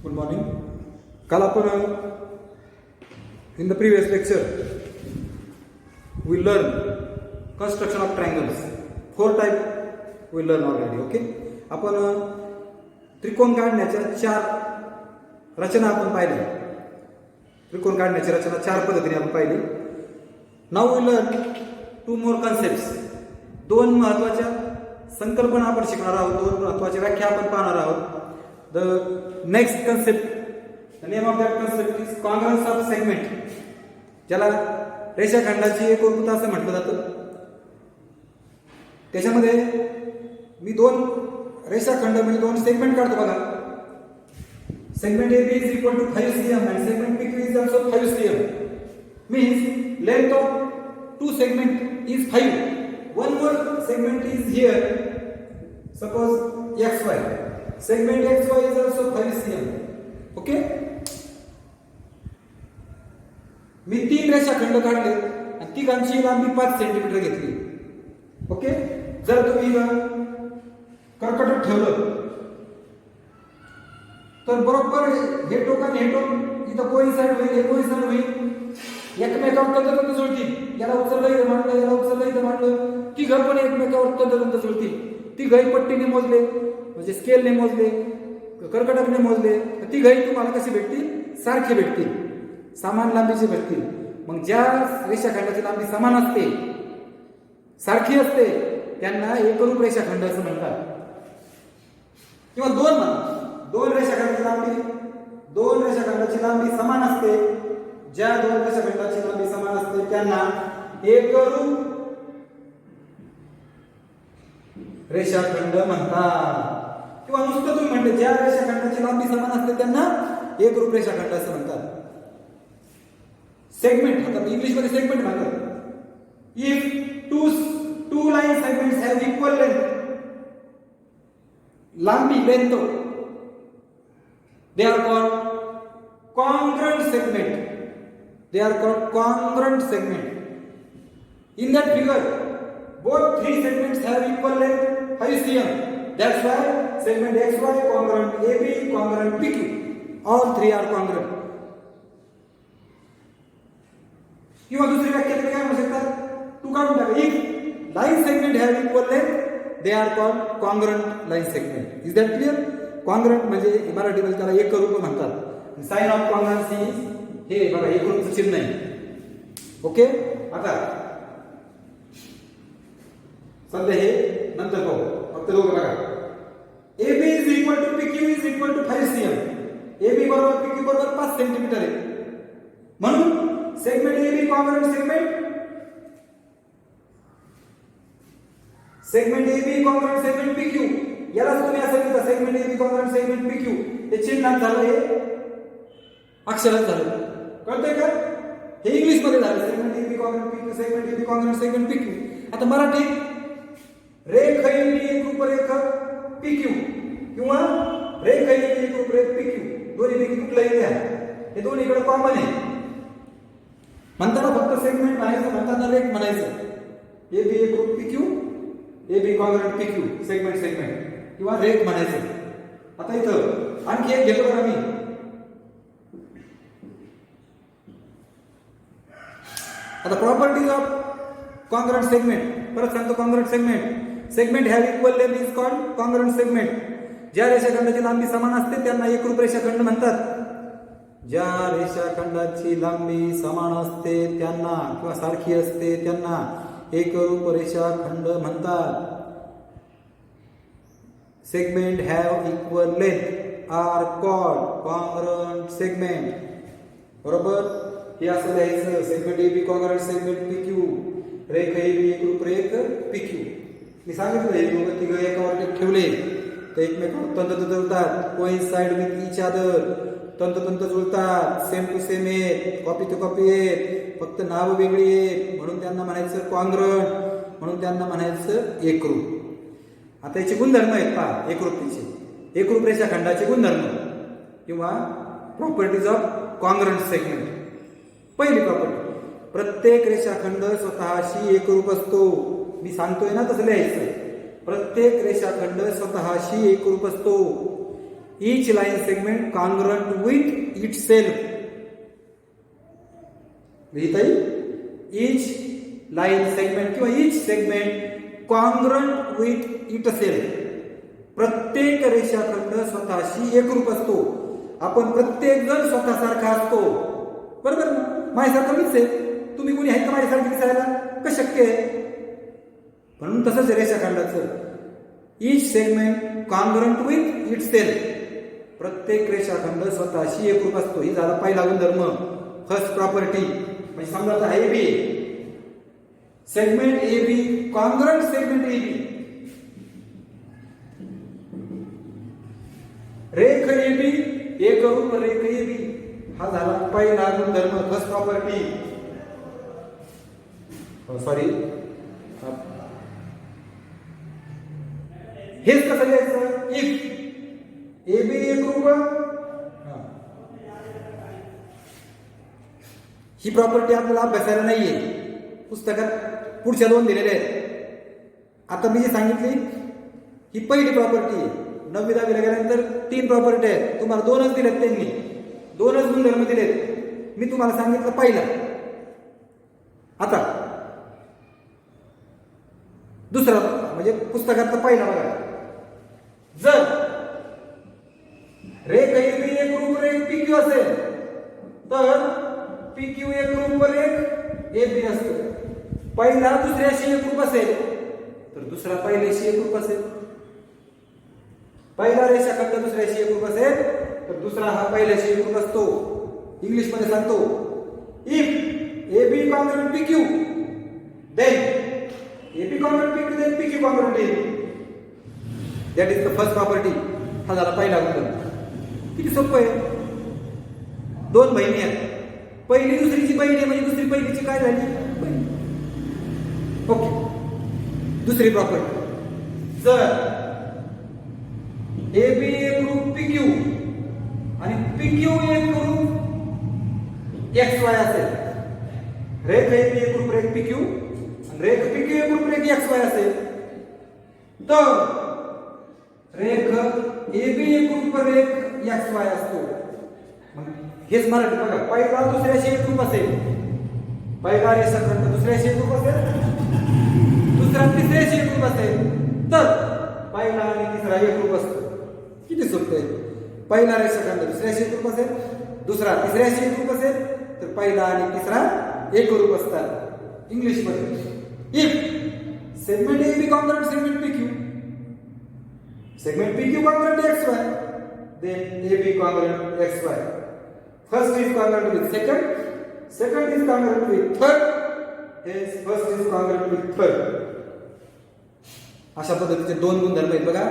Good morning. काल आपण in the previous lecture we learn construction of triangles. 4 type we learn already. Okay, आपण त्रिकोण काढण्याच्या 4 रचना आपण पाहिल्या. त्रिकोण काढण्याची रचना 4 पद्धतीने आपण पाहिली. Now we learn 2 more concepts. 2 महत्वाच्या संकल्पना आपण शिकणार आहोत. 2 महत्वाच्या व्याख्या आपण पाहणार आहोत. The next concept, the name of that concept is congruence of segment. ज्याला रेषाखंडाची एकरूपता असं म्हटलं जातं. त्याच्यामध्ये मी 2 रेषाखंड म्हणजे 2 सेगमेंट काढतो बघा. Segment AB is equal to 5 cm and segment PQ is also 5 cm. Means length of 2 segment is 5. One more segment is here. Suppose XY. Segment XY is also 5 cm. Okay? मी 3 रेषाखंड काढले आणि तिघांची लांबी 5 centimetre घेतली. Okay, जर तुम्ही कर्कटक ठेवलं तर बरोबर हे टोक आणि हे टोक इथं कोइन्साइड होईल, हे कोइन्साइड होईल, एकमेकावर तंतोतंत जुळतील. याला उचललं इथं मांडलं, याला उचललं इथं मांडलं, तिघं पण एकमेकावर तंतोतंत जुळतील. तिघही पट्टीने मोजले म्हणजे स्केलने मोजले, कर्कटकने मोजले, तिघही तुम्हाला कसे भेटतील? सारखे भेटतील, समान लांबीचे भेटतील. मग ज्या रेषाखंडाची लांबी समान असते, सारखी असते, त्यांना एकरूप रेषाखंड असं म्हणतात. किंवा 2 रेषाखंडाची लांबी, 2 रेषाखंडाची लांबी समान असते. ज्या 2 रेषाखंडाची लांबी समान असते त्यांना एकरूप रेषाखंड म्हणतात. किंवा नुसतं तुम्ही म्हणले ज्या रेषाखंडाची लांबी समान असते त्यांना एकरूप रेषाखंड असं म्हणतात. सेगमेंट, आता इंग्लिश मध्ये सेगमेंट म्हणतात. If two line segments have equal length, लांबी length, they are called congruent segment. They are called congruent segment. In that figure, both 3 segments have equal length 5 cm. That's why segment XY congruent, AB congruent, PQ. All 3 are congruent. किंवा दुसरी व्याख्या तुम्ही काय म्हणू शकता? तू काढून टाका. If line segment have equal length, they are called congruent line segment. Is that clear? Congruent म्हणजे मराठीमध्ये त्याला एकरूप म्हणतात. साइन ऑफ कॉन्ग्रुएन्सी हे बघा एकरूपचं चिन्ह आहे. ओके, आता सध्या हे नंतर पाहू. फक्त दोघं बघा. AB is equal to PQ is equal to 5 cm. AB बरोबर PQ बरोबर 5 सेंटीमीटर आहे. म्हणून segment AB congruent segment AB congruent segment PQ, याला तुम्ही असं लिहिता segment AB congruent segment PQ. हे चिन्हात झालं, हे अक्षरात झालं. कळतंय का? हे इंग्लिश मध्ये झालं segment AB congruent PQ, segment AB congruent segment PQ. आता मराठी रेखैली एकरूपरेख PQ किंवा रेखैली एकरूपरेख PQ, दोन्हीपैकी कुठलंही द्या. हे दोन्हीकडे कॉमन आहे. म्हणताना फक्त सेगमेंट म्हणायचं, म्हणताना रेख म्हणायचं. AB एकरूप PQ, AB congruent PQ, segment किंवा रेख म्हणायचं. आता इथं आणखी एक घेतो बघा मी. आता प्रॉपर्टीज ऑफ कॉन्ग्रुएंट सेगमेंट, परत सांगतो. Congruent segment have equal length is called congruent segment. ज्या रेषाखंडाची लांबी समान असते त्यांना एकरूप रेषाखंड म्हणतात. ज्या रेषाखंडाची लांबी समान असते त्यांना किंवा सारखी असते त्यांना एकरूप रेषाखंड म्हणतात. Segment have equal length are called congruent segment. बरोबर, हे असं लिहायचं. Segment AB congruent segment PQ, रेख AB एकरूप रेख PQ. मी सांगितलं हे दोघं तिघं एकावर ठेवले तर एकमेकावर तंतोतंत जुळतात. कोइन्साइड विथ इच अदर, तंतोतंत जुळतात. सेम टू सेम आहेत, कॉपी टू कॉपी आहेत, फक्त नाव वेगळी आहेत. म्हणून त्यांना म्हणायचं कॉन्ग्रुएंट, म्हणून त्यांना म्हणायचं एकरूप. आता याचे गुणधर्म आहेत पहा एकरूपतेचे. एकरूप रेषाखंडाचे गुणधर्म किंवा प्रॉपर्टीज ऑफ कॉन्ग्रुएंट सेगमेंट. पहिली प्रॉपर्टी, प्रत्येक रेषाखंड स्वतःशी एकरूप असतो. मी सांगतोय ना तसं लिहायचं. प्रत्येक रेषाखंड स्वतःशी एकरूप असतो. each line segment congruent with itself. लिहिता येईल each line segment किंवा each segment congruent with itself. प्रत्येक रेषाखंड स्वतःशी एकरूप असतो. आपण प्रत्येक जण स्वतःसारखा असतो, बरोबर ना? माझ्यासारखं मीच आहे, तुम्ही कोणी आहेत का माझ्यासारखं दिसायला? कसं शक्य आहे? म्हणून तसंच रेषाखंडाचं each segment congruent with itself. प्रत्येक रेषाखंड स्वतःशी एकरूप असतो. ही झाला पहिला गुणधर्म, फर्स्ट प्रॉपर्टी. म्हणजे समजा आता A B segment A B congruent segment A B, रेख ए बी एकरूप रेख ए बी, हा झाला पहिला गुणधर्म, फर्स्ट प्रॉपर्टी. सॉरी, हेच कसं लिहायचं? इफ ए बी एकरूप, ही प्रॉपर्टी आपल्याला अभ्यासायला नाहीये पुस्तकात, पुढच्या दोन दिलेल्या आहेत. आता मी जी सांगितली ही पहिली प्रॉपर्टी आहे. 9वी 10वीला गेल्यानंतर 3 प्रॉपर्टी आहेत, तुम्हाला 2च दिलेत, त्यांनी 2च गुणधर्म दिलेत. मी तुम्हाला सांगितलं पहिला. आता दुसरा म्हणजे पुस्तकातला पहिला बघा. जर रेख ए बी एकरूप रेख पी क्यू असेल तर पी क्यू एकरूप रेख ए बी असतो. पहिला दुसऱ्याशी एकरूप असेल तर दुसरा पहिल्याशी एकरूप असेल. पहिला रेषाखंड दुसऱ्याशी एकरूप असेल तर दुसरा हा पहिल्याशी एकरूप असतो. इंग्लिश मध्ये सांगतो, if A B congruent P Q then A B congruent P Q then P Q congruent A B. That is the first property. हा झाला पहिला गुणधर्म. किती सोपं आहे. 2 बहिणी आहेत, पहिली दुसरीची बहीण आहे म्हणजे दुसरी पहिलीची काय झाली? बहीण. ओके. दुसरी प्रॉपर्टी, जर ए बी एकरूप पी क्यू आणि पी क्यू एकरूप एक्स वाय असेल, रेख ए बी एकरूप रेख पी क्यू आणि रेख पी क्यू एकरूप रेख एक्स वाय असेल, तर रेख ए बी एकरूप रेख एक्स वाय असतो. हेच मराठी बघा. पहिला दुसऱ्याशी एकरूप असेल, पहिला रेषाखंड दुसऱ्याशी एकरूप असेल, दुसरा तिसऱ्याशी एकरूप असेल तर पहिला आणि तिसरा एकरूप असतो. किती सोपं आहे. पहिला रेषाखंड दुसऱ्याशी एकरूप असेल, दुसरा तिसऱ्याशी एकरूप असेल तर पहिला आणि तिसरा एकरूप असतात. इंग्लिश मध्ये if segment A B congruent segment P Q, segment P Q congruent X Y, then AB congruent XY. First is congruent with second, second is congruent with third, hence first is congruent with third. अशा पद्धतीचे 2 गुणधर्म आहेत बघा.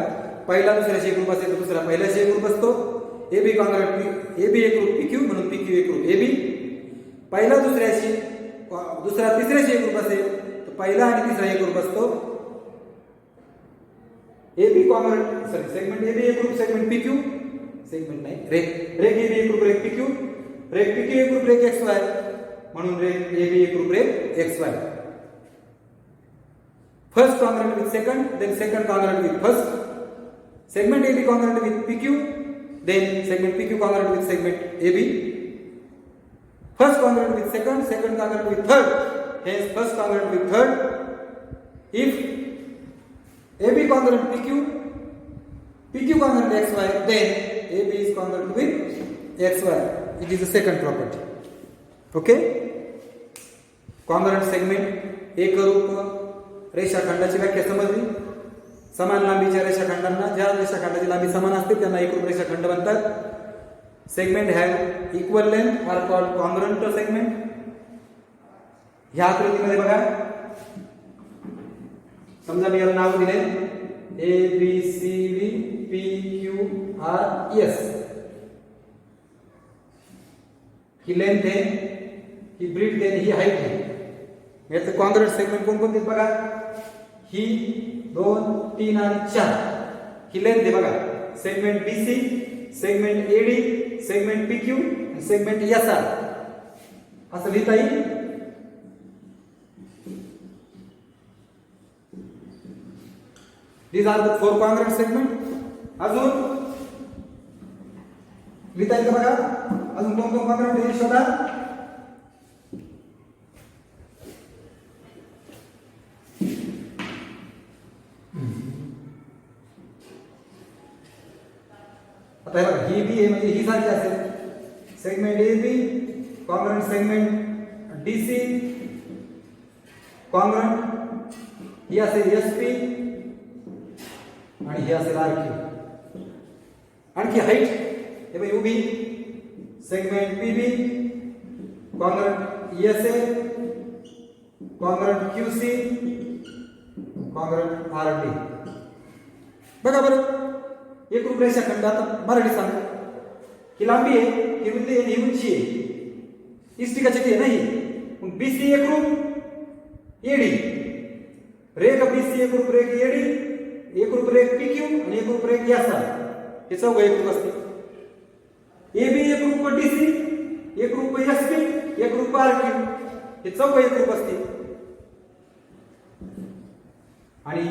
पहिला दुसऱ्याशी एकरूप असेल तर दुसरा पहिल्याशी एकरूप असतो. AB कॉन्ग्रुएंट AB एकरूप PQ म्हणून PQ एकरूप AB. पहिला दुसऱ्याशी, दुसरा तिसऱ्याशी एकरूप असेल तर पहिला आणि तिसरा एकरूप असतो. AB कॉन्ग्रुएंट सेगमेंट AB एकरूप सेगमेंट PQ, सेगमेंट नाही, रेख ए बी एकरूप रेख पी क्यू, रेख पी क्यू एकरूप रेख एक्स वाय म्हणून रेख ए बी एकरूप रेख X Y. First congruent with second, then second congruent with first. Segment A B congruent with P Q, then segment P Q congruent with segment A B. First congruent with second, second congruent with third, hence first congruent with third. If A B congruent P Q, P Q congruent X Y, then AB is congruent with XY. It is the second property. Okay? Congruent segment एकरूप रेषाखंडाची व्याख्या समजली. समान लांबीच्या रेषाखंडांना, ज्या रेषाखंडाची लांबी समान असते त्यांना एकरूप रेषाखंड म्हणतात. Segment have equal length are called congruent segment. ह्या आकृतीमध्ये बघा, समजा मी याला नाव दिले A B C D P Q R S. He length आहे, ही ब्रीथ आहे, ही हाईट आहे. याचं कॉन्ग्रुएंट सेगमेंट कोणकोणते बघा. ही 2 3 आणि 4 ही लेंथ आहे बघा. Segment BC, segment AD, segment PQ आणि सेगमेंट SR असं लिहिता येईल. These are the 4 congruent segment. अजून लिहिता येईल का बघा? अजून कोण कोण कॉन्ग्रॅन्ट आहे शोधा. आता हे बघा, ही बी आहे म्हणजे ही सारखी असेल. Segment A B congruent segment D C congruent ही असेल एस पी आणि ही असेल आर क्यू. आणखी हाईट हे बघ उभी segment P B congruent S A congruent Q C congruent R D. बघा बरं, एक रूप रेषाखंड आता मराठी सांग ही लांबी आहे, ही रुंदी आहे, ही उंची आहे. इष्टिकाची ती नाही. मग बीसी एक रूप एडी रेख बीसी एक रूप रेख एडी एक रूप रेख पी क्यू आणि एक रूप रेख यासा. हे चौघ एक रूप असते. ए बी एक रूप डीसी एक रूप एस पी एक रूप आर क्यू. हे चौघ एक रूप असते. आणि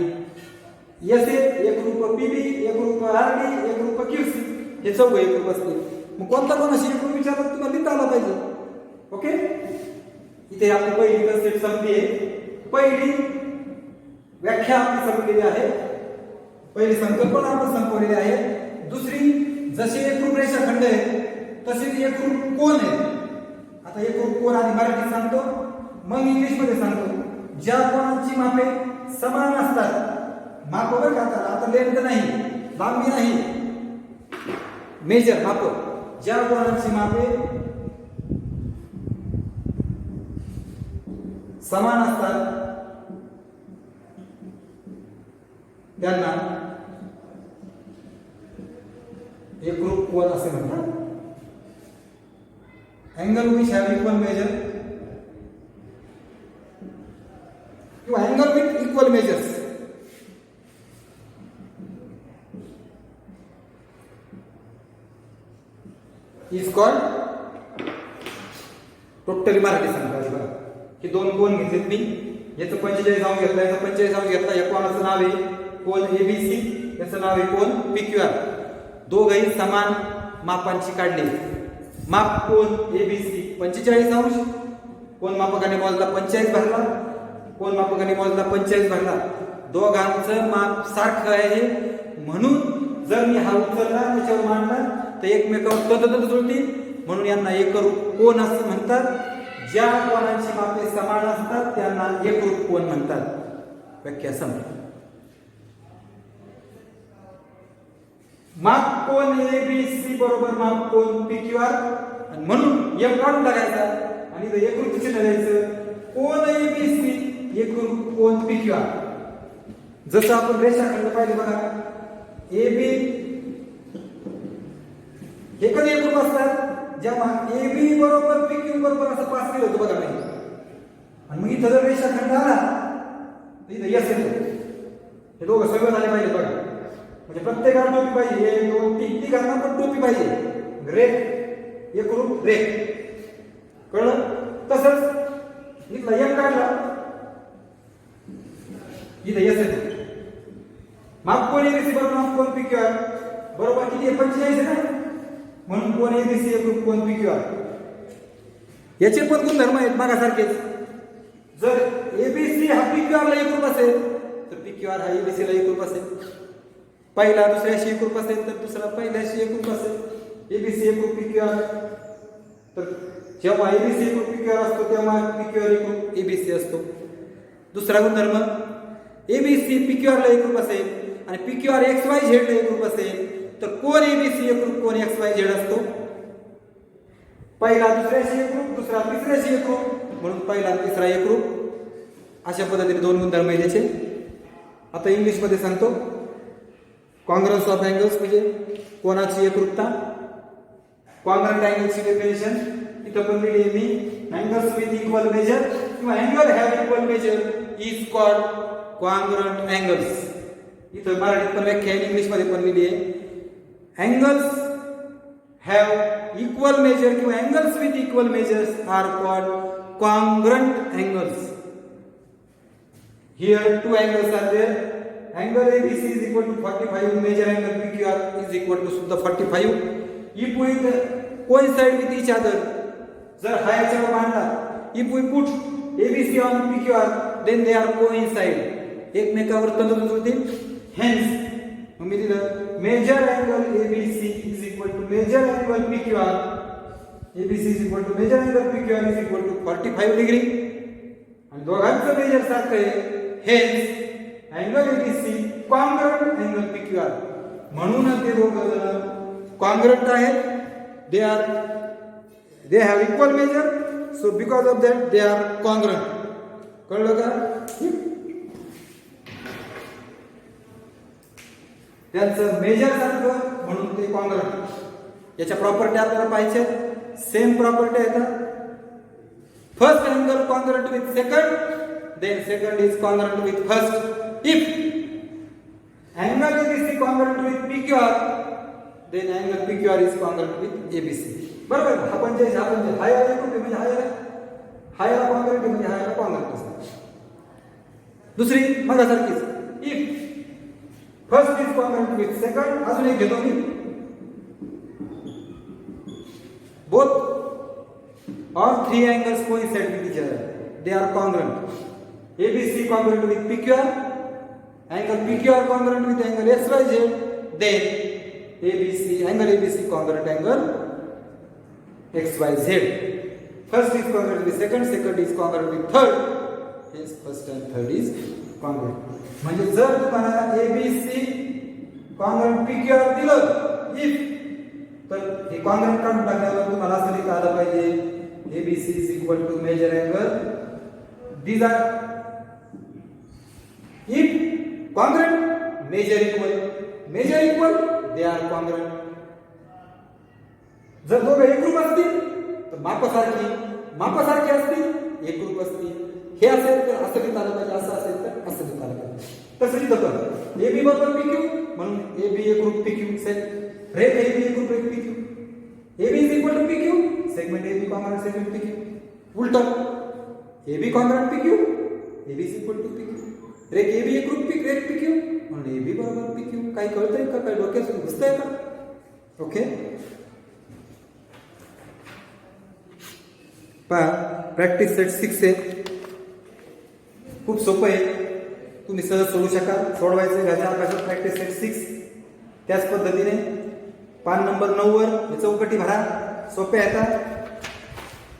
एस एक रूप पीबी एक रूप आर डी एक रूप क्यूसी. हे चौघ एक रूप असते. मग कोणता कोणाशी एक रूप विचारला तुम्हाला लिहिता आला पाहिजे. ओके, इथे आपली पहिली कन्सेप्ट संपली आहे. पहिली व्याख्या आपली संपलेली आहे. पहिली संकल्पना आपण संपवलेली आहे. दुसरी, जसे एक रूप रेषाखंड आहे तसेच एक रूप कोन आहे. आता एक रूप कोन आधी मराठीत सांगतो, मग इंग्लिश मध्ये सांगतो. ज्या कोणाची मापे समान असतात, माप बघ आता लेंथ नाही, लांबी नाही, मेजर माप. ज्या कोणाची मापे समान असतात त्यांना एकरूप कोन असे म्हणतात. Angle which have equal measure किंवा angle with equal measures is called. Totally Marathi सांगतात बघा. हे दोन कोन घेतलेत मी. याचं 45 नाव घेतलं, याचं 45 नाव घेतलं. या कोणाचं नाव आहे कोन एबीसी, याचं नाव आहे कोन पीक्यूआर. दोघही समान मापांची काढली. माप कोन एबीसी 45 अंश, कोन मापकाने मोजला 45 भरला, कोन मापकाने मोजला 45 भरला. दोघांचं माप सारखं आहे. म्हणून जर मी हा उचलला त्याच्यावर मांडला तर एकमेकावर तंतोतंत जुळतील. म्हणून यांना एकरूप कोन असं म्हणतात. ज्या कोणाची मापे समान असतात त्यांना एकरूप कोन म्हणतात. व्याख्या संपली. माप कोन एबीसी बरोबर माप कोन पीक्यूआर. आणि म्हणून एम काढून टाकायचा आणि इथं एकरूप चिन्ह द्यायचं. कोन एबीसी एकरूप कोन पीक्यूआर. जसं आपण रेषाखंड पाहिले बघा, एबी हे कधी एकरूप असतात जेव्हा एबी बरोबर पीक्यू बरोबर असं पास केलं होतं बघा नाही. आणि मग इथं जर रेषाखंड आला तर इथं यस येतो. हे दोघं सगळं झाले पाहिजे बघा. म्हणजे प्रत्येकाला टोपी पाहिजे. 1 2 3 तिघांना पण टोपी पाहिजे. रेख एकरूप रेख. कळलं? तसंच इथला एम काढला इथं यस येतो. माप कोन एबीसी बरोबर माप कोन पीक्यूआर बरोबर किती आहे 45 आहे ना. म्हणून कोन एबीसी एकरूप कोन पीक्यूआर. याचे पण गुणधर्म आहेत मागासारखेच. जर एबीसी हा पीक्यूआर ला एकरूप असेल तर पीक्यूआर हा एबीसी ला एकरूप असेल. पहिला दुसऱ्याशी एकरूप असेल तर दुसरा पहिल्याशी एकरूप असेल. एबीसी एकरूप पीक्यूआर. तर जेव्हा एबीसी एकरूप पीक्यूआर असतो तेव्हा पीक्यूआर एकरूप एबीसी असतो. दुसरा गुणधर्म, एबीसी पीक्यूआर ला एकरूप असेल आणि पीक्यूआर एक्स वाय झेड ला एकरूप असेल तर कोन एबीसी एकरूप कोन एक्स वाय झेड असतो. पहिला दुसऱ्याशी एकरूप, दुसरा तिसऱ्याशी एकरूप, म्हणून पहिला तिसरा एकरूप. अशा पद्धतीने दोन गुणधर्म आहेत त्याचे. आता इंग्लिश मध्ये सांगतो. कॉन्ग्रन्स ऑफ अँगल्स म्हणजे कोणाची एकरूपता. कॉन्ग्रंट अँगल्सची डेफिनेशन इथं पण लिहिली आहे मी. अँगल्स विथ इक्वल मेजर किंवा angle have equal major is called congruent angles. इथं मराठीत पण व्याख्या आहे, इंग्लिश मध्ये पण लिहिली आहे. Angles have equal measure किंवा angles with equal measures are called congruent angles. Here two angles are there. Angle ABC is equal to 45. Major angle PQR is equal to the 45. If we coincide with each other, जर हा याच्यावर मांडला, if we put ABC on PQR then they are coincide, एकमेकावर तंतोतंत होतील. Hence मग मी दिलं measure angle ABC is equal to measure angle PQR, ABC is equal to measure angle PQR is equal to 45 degree, आणि दोघांचं measure सारखं आहे. Hence angle ABC congruent angle PQR, म्हणून ते दोघं कॉन्ग्रुएंट आहेत. They have equal major, so because of that they are congruent. कळलं का? त्यांचं मेजर सारखं म्हणून ते कॉन्ग्रुएंट. याच्या प्रॉपर्टी आपल्याला पाहिजे, सेम प्रॉपर्टी आहेत. First angle congruent with second, then second is congruent with first. If angle ABC congruent with PQR, then angle PQR is congruent with ABC. बरोबर? हा पंचेचाळीस हा याला एकूण म्हणजे हा याला कॉन्ग्रुएंट म्हणजे हा याला कॉन्ग्रुएंट असतो. दुसरी मगासारखीच, if first is congruent with second, अजून एक घेतो मी, both or three angles coincide with each other, they are congruent. ABC congruent with PQR, angle PQR congruent with angle XYZ, then angle ABC congruent angle XYZ. First is congruent with second, second is congruent with third, hence first and third is congruent. म्हणजे जर तुम्हाला ABC congruent PQR दिलं, if, तर हे congruent काढून टाकल्यावर तुम्हाला असं लिहिता आलं पाहिजे ABC is equal to measure angle. These are if congruent, measure equal, they are congruent. जर दोघं एकरूप असतील तर मापासारखी असतील, एकरूप असतील. हे असेल तर असं लिहिता आलं पाहिजे, असं असेल तर असं लिहिता आलं पाहिजे. तसं लिहितं तर AB बरोबर PQ, म्हणून AB एकरूप PQ, रेख AB एकरूप रेख PQ. AB is equal to PQ, segment AB congruent segment PQ. उलट AB congruent PQ, AB is equal to PQ. रेख AB एकरूप रेख PQ, म्हणून AB बरोबर PQ. काही कळतंय का? काही डोक्यात घुसतंय का? ओके, पहा प्रॅक्टिस सेट 6 आहे, खूप सोपं आहे, तुम्ही सहज सोडू शकाल. सोडवायचं घ्यायचं अभ्यासात प्रॅक्टिस सेट 6. त्याच पद्धतीने पान नंबर 9 वर हे चौकटी भरा, सोपे येतात.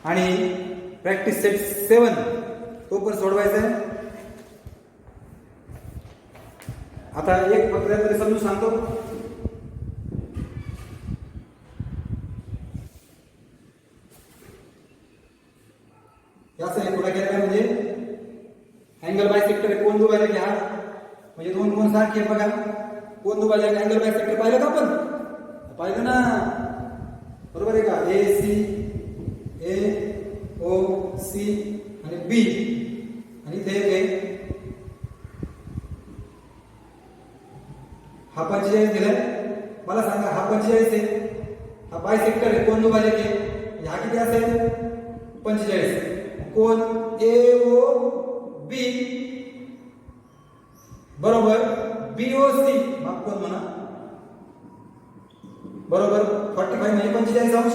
आणि प्रॅक्टिस सेट 7 तो पण सोडवायचा आहे. आता एक फक्त समजून सांगतो. याचं पुढे केलं म्हणजे अँगल बायसेक्टर कोण दुभाजक घ्या, म्हणजे दोन कोण सारखे आहे बघा. कोण दुभाजक अँगल बायसेक्टर पाहिलं का आपण? पाहिलं ना, बरोबर आहे का? AOC आणि B, आणि इथे एक हा 45 दिलाय. मला सांगा हा 45 आहे, हा बायसेक्टर आहे, कोण दुभाजक आहे, हा किती असेल? 45. कोण AOB बरोबर BOC, माफ कोण म्हणा, बरोबर 45 म्हणजे 45 अंश.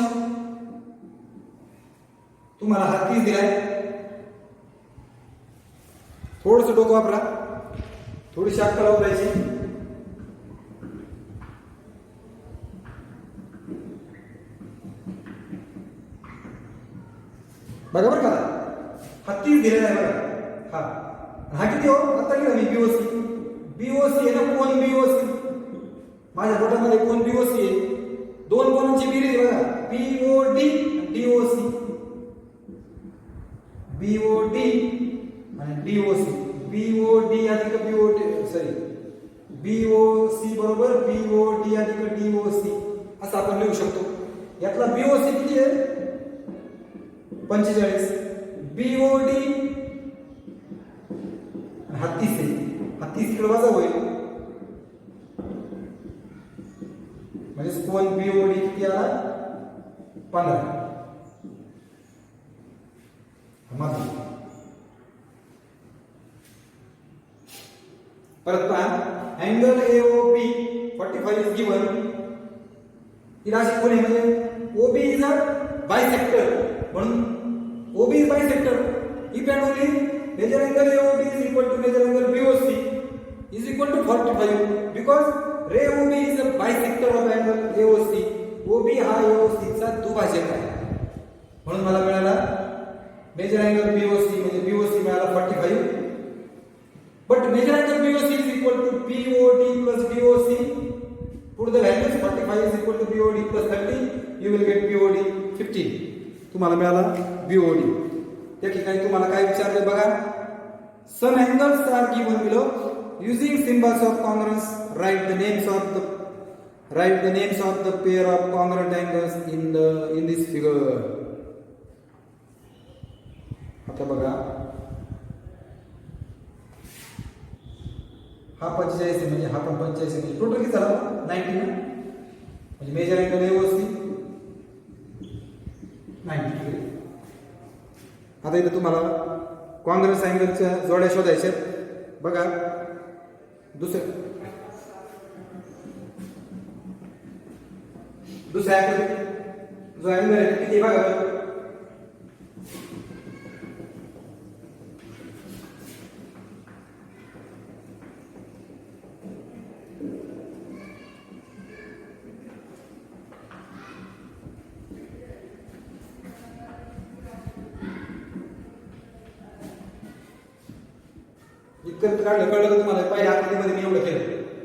तुम्हाला हा 30 दिलाय. थोडंसं डोकं वापरा, थोडीशी अक्कल वापरायची. बघा बरं का, हा 30 दिलेला आहे बघा. हा किती हो? आता लिहा मी BOC आहे ना, कोण BOC. माझ्या बोटामध्ये कोण BOC आहे, दोन कोणांची बेरीज बघा, BOD आणि DOC. BOD आणि DOC, BOD अधिक BOD, सॉरी BOC बरोबर BOD अधिक DOC असं आपण लिहू शकतो. यातला BOC किती आहे? 45. BOD 30 आहे, 30 किलो वजा होईल, म्हणजे कोण BOD किती आला? 15. परत पहा, अँगल AOB 45 is given. ती राशी कोण आहे म्हणजे ओबी इज अ बायसेक्टर, म्हणून OB is bisector if and only measure angle AOB is equal to measure angle BOC is equal to 45 because ray OB is a bisector of angle AOC. OB हा एओसीचा दुभाजक आहे, म्हणून मला मिळाला measure angle BOC म्हणजे BOC मिळाला 45. But measure angle BOC is equal to BOD plus BOC. Put the values 45 is equal to BOD plus 30 you will gate BOD 15. तुम्हाला मिळाला बीओडी. त्या ठिकाणी तुम्हाला काय विचारले बघा, some angles are given below using symbols of congruence write the names of the pair of congruent angles in this figure. आता बघा हा 45 म्हणजे हा पण 45 म्हणजे टोटल किती झाला 90 ना, म्हणजे मेजर अँगल एओसी 90. आता इथे तुम्हाला कॉंग्रुएंस अँगलच्या जोड्या शोधायच्या. बघा दुसऱ्या जो अँगल आहे किती बघा, इतकं कळलं का तुम्हाला. पहिल्या आकृतीमध्ये मी एवढं केलं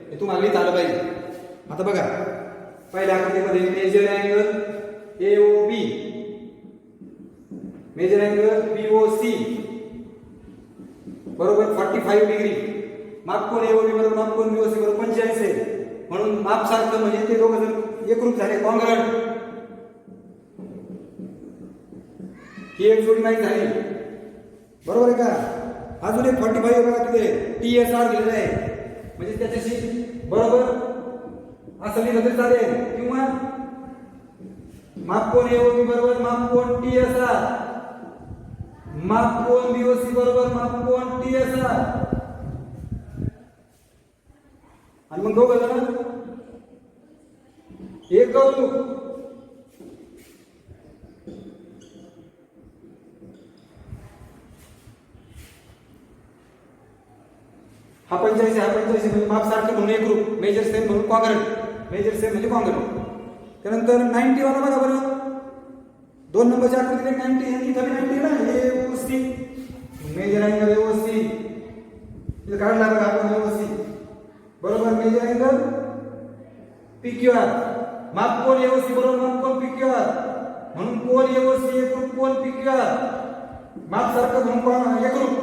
हे तुम्हाला लिहिता आलं पाहिजे. आता बघा पहिल्या आकृतीमध्ये major angle AOB major angle BOC बरोबर 45 डिग्री. माप कोण एओबी बरोबर माप कोण बीओसी बरोबर 45 आहे, म्हणून माप सारखं म्हणजे ते दोघं जण एकरूप झाले कॉंग्रुएंट. ही एक जोडी माहिती झाली बरोबर आहे का. अजून एक 45 बघा तिथे TSR दिलेलं आहे, म्हणजे त्याच्याशी बरोबर असं लिहिलं तरी चालेल, किंवा माप कोण एओबी बरोबर माप कोण TSR, माप कोण बीओसी बरोबर माप कोण TSR, आणि मग दोघं जण एक करू. हा 85 म्हणजे माप सारखं म्हणून एक ग्रुप, मेजर सेम म्हणून कॉंग्रुएंट, मेजर सेम म्हणजे कॉंग्रुएंट. त्यानंतर 90 वाला बघा बरं, 2 नंबरच्या आकृतीत 90 आणि इथं 90 ना, एओसी मेजर अँगल एओसी इथं काढला बघा आपण एओसी बरोबर मेजर अँगल PQR. माप कोण एओसी बरोबर माप कोण PQR, म्हणून कोण एओसी एकरूप कोण PQR. माप सारखं म्हणून कोण एकरूप,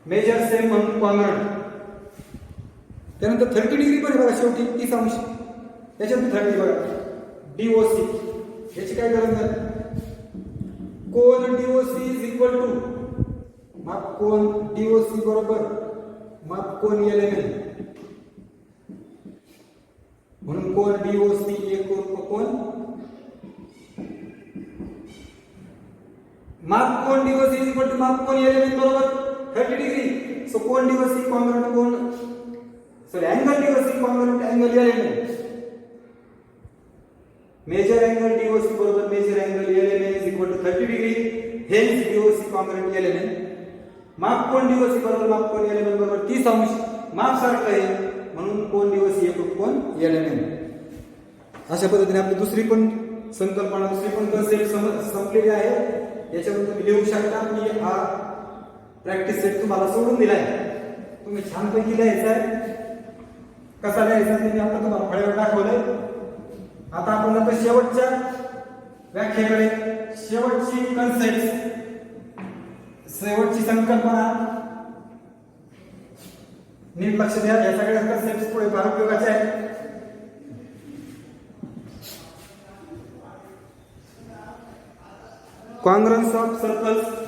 मेजर सेम म्हणून कॉंग्रुएंट. त्यानंतर 30 डिग्री पण बघा शेवटी 30 अंश, याच्यात 30 बघा डीओसी. याची काय गरज नाही, कोन डीओसी इज इक्वल टू माप कोन डीओसी बरोबर माप कोन एलएमएन, म्हणून कोन डीओसी एकरूप कोन माप कोन डीओसी इज इक्वल टू माप कोन एलएमएन बरोबर 30 डिग्री. सो कोन डीओसी कॉंग्रुएंट कोन sorry angle DOC congruent angle LMN. Measure angle DOC बरोबर measure angle LMN is equal to 30 degree. Hence DOC congruent LMN. माप कोन डीओसी बरोबर माप कोन एलएमएन बरोबर 30 अंश. माप सारखं आहे म्हणून कोन डीओसी एकरूप कोन एलएमएन. अशा पद्धतीने आपली दुसरी पण संकल्पना दुसरी पण कन्सेप्ट संपलेली आहे. याच्यावर तुम्ही लिहू शकता. मी हा प्रॅक्टिस सेट तुम्हाला सोडून दिलाय, तुम्ही छानपैकी लिहायचा आहे. कसा लिहायचा ते मी आता तुम्हाला फळ्यावर दाखवलंय. आता आपण आता शेवटच्या व्याख्येकडे, शेवटची कन्सेप्ट, शेवटची संकल्पना नीट लक्ष द्या. या सगळ्या कन्सेप्ट पुढे फार उपयोगाच्या आहेत. कॉंग्रुएंस ऑफ सर्कल्स.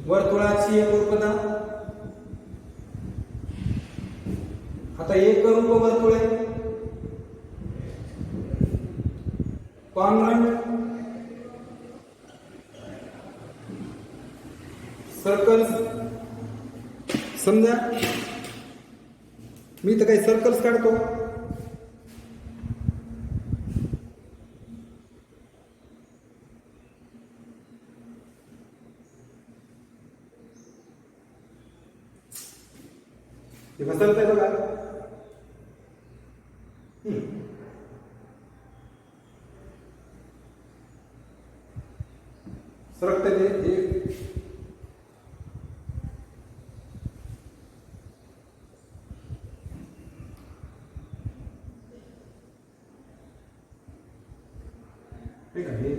वर्तुळाची एकरूपता. आता एकरूप वर्तुळ आहे, कॉंग्रुएंट सर्कल्स. समजा मी तर काही सर्कल्स काढतो. हे बसवत आहे बघा. सरकते ते ठीक आहे.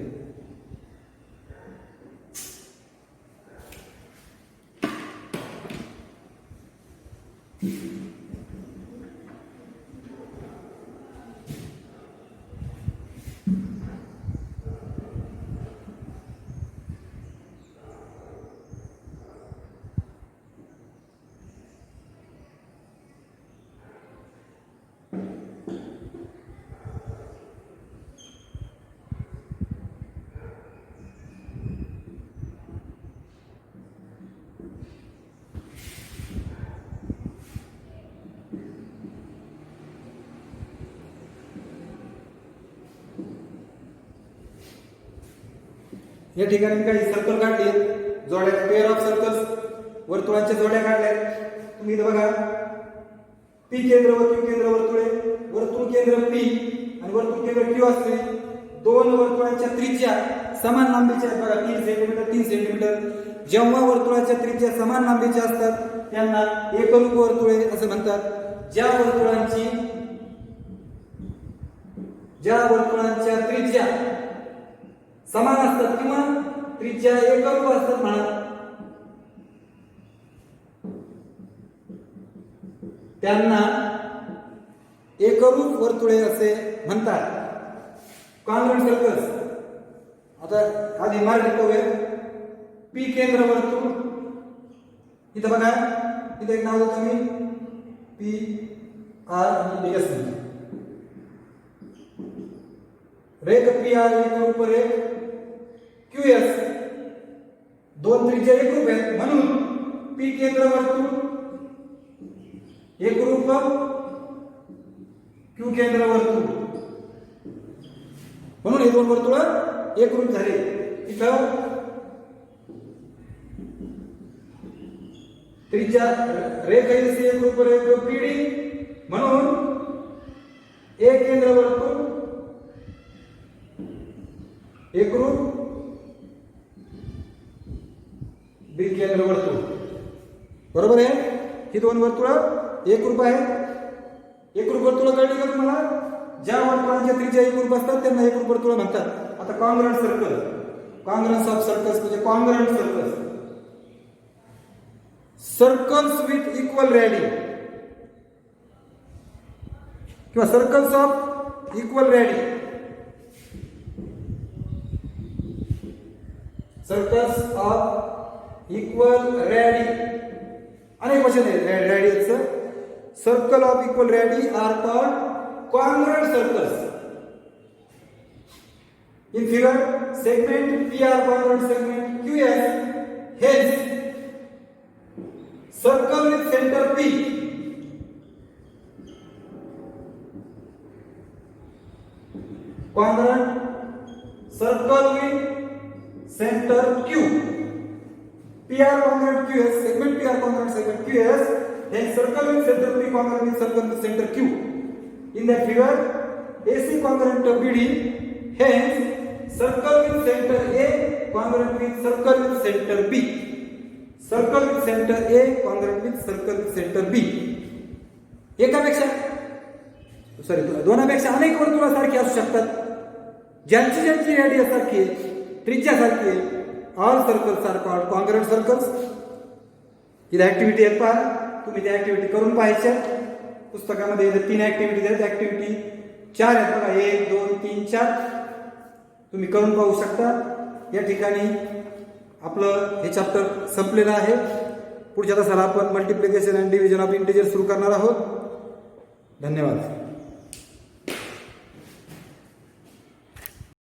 या ठिकाणी मी काही सर्कल काढले, जोड्या, पेअर ऑफ सर्कल्स, वर्तुळांच्या जोड्या काढल्या. तुम्ही इथं बघा, पी केंद्र व क्यू केंद्र वर्तुळे, वर्तुळ केंद्र पी आणि वर्तुळ केंद्र क्यू असले. दोन वर्तुळांच्या त्रिज्या समान लांबीच्या आहेत बघा, 3 सेंटीमीटर 3 सेंटीमीटर. जेव्हा वर्तुळाच्या त्रिज्या समान लांबीच्या असतात त्यांना एकरूप वर्तुळे असं म्हणतात. ज्या वर्तुळांच्या त्रिज्या समान असतात किंवा त्रिज्या एकरूप असतात म्हणा, त्यांना एकरूप वर्तुळे असे म्हणतात. Congruent circles. आता आधी मराठीत पाहूया. पी केंद्र वर्तुळ, इथं बघा, इथं एक नाव देतो मी, पी आर आणि एस. रेख पी आर एकरूप रेख क्यू एस, दोन त्रिज्या एकरूप आहेत म्हणून पी केंद्र वर्तुळ एकरूप क्यू केंद्र वर्तुळ, म्हणून हे दोन वर्तुळ एकरूप झाले. इथं त्रिज्या रेख एकरूप रेख पीडी म्हणून ए केंद्र वर्तुळ एकरूप बी केंद्र वर्तुळ. बरोबर आहे. ही दोन वर्तुळ एकरूप आहेत. एकरूप वर्तुळ कळली का तुम्हाला? ज्या वर्तुळांच्या त्रिज्या एकरूप असतात त्यांना एकरूप वर्तुळ म्हणतात. आता congruent circle, congruence of circles म्हणजे congruent circles. Circles with equal radii किंवा circles of equal radii. Circles of equal radii अनेक वचन आहे रेडियसचं. Circle of equal radii are called congruent circles. In figure, segment PR congruent segment QS, hence circle with center P congruent circle with center Q. PR congruent QS, segment PR congruent segment QS, hence circle with center P congruent with circle with center Q. In that figure, AC congruent of BD, hence circle with center A congruent with circle with center B. Circle with center A congruent with circle with center B. एकापेक्षा दोनापेक्षा अनेक वर्तुळ सारखी असू शकतात. ज्यांची radius सारखी आहे, त्रिज्या सारखी आहे. All circles are called congruent circles. इथे ऍक्टिव्हिटी आहेत पहा, तुम्ही त्या ऍक्टिव्हिटी करून पाहायच्या. पुस्तकामध्ये 3 ऍक्टिव्हिटीज आहेत. ऍक्टिव्हिटी 4 आहेत बघा, 1 2 3 4. तुम्ही करून पाहू शकता. या ठिकाणी आपलं हे चॅप्टर संपलेलं आहे. पुढच्या तासाला आपण multiplication and division of integer सुरू करणार आहोत. धन्यवाद.